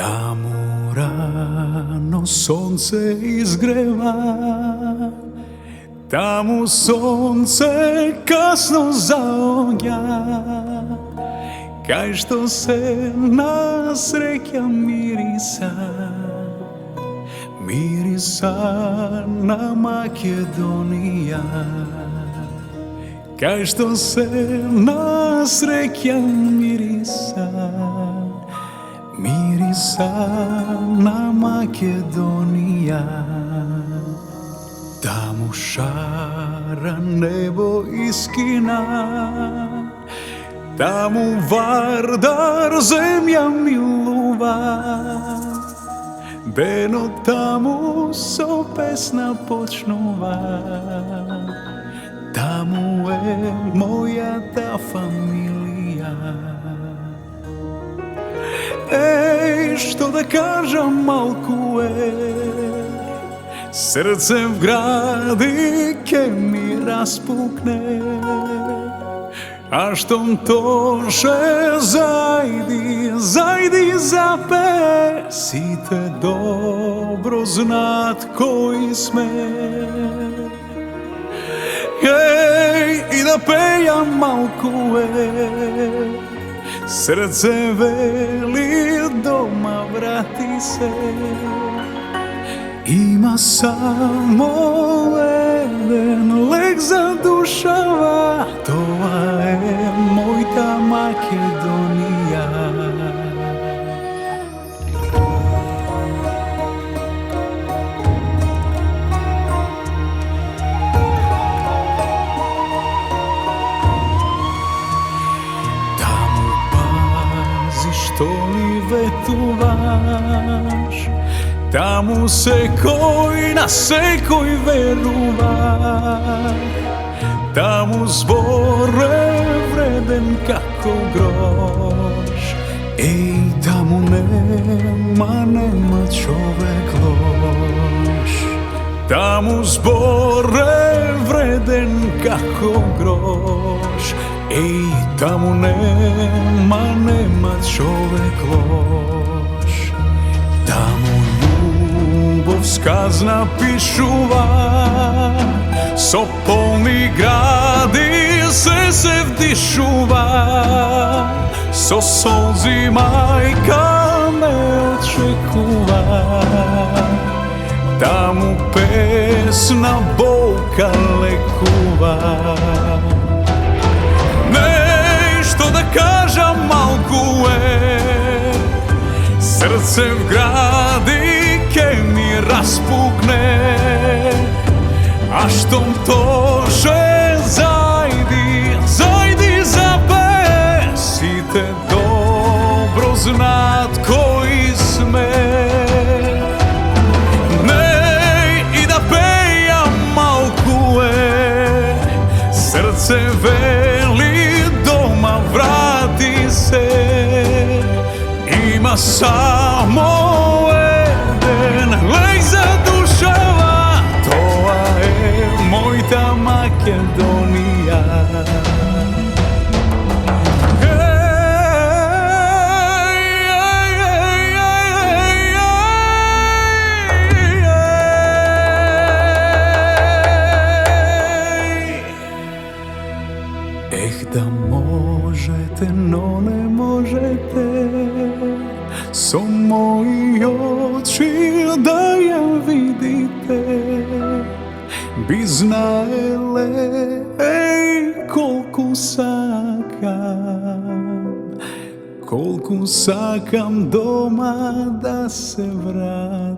Таму рано сонце изгрева, таму сонце касно заоѓа, кај што се на среќа мириса, мириса на Македонија, кај што се на среќа мириса, мириса на Македонија. Таму шара небо искина, таму Вардар земја милува, денот таму со песна почнува, таму е мојата фамилија. Еј, што да кажам, малку е, срце в гради ке ми распукне, а штом тоше зајди, зајди запе, сите добро знаат кои сме. Еј, и да пејам, малку е, срце вели дома врати се, има само еден лек за душава, тоа е мојта Македонија. Што ми ветуваш, таму секој на секој верува, таму збор е вреден како грош, еј, таму нема човек лош, таму збор е вреден како грош, еј, таму нема човек лош, таму љубов сказна пишува, со полни гради се вдишува, со солзи мајка ме очекува, таму песна болка лекува. Што да кажам, малку е, срце в гради ке ми распукне, а штом тоше зајди, зајди запе, сите добро знаат кои сме. Не, и да пејам, малку е, срце вели врати се, има само еден лек за душава, тоа е мојта Македонија. Ех, да можете, но не можете, со мои очи да ја видите, би знаеле, еј, колку сакам дома да се вратам.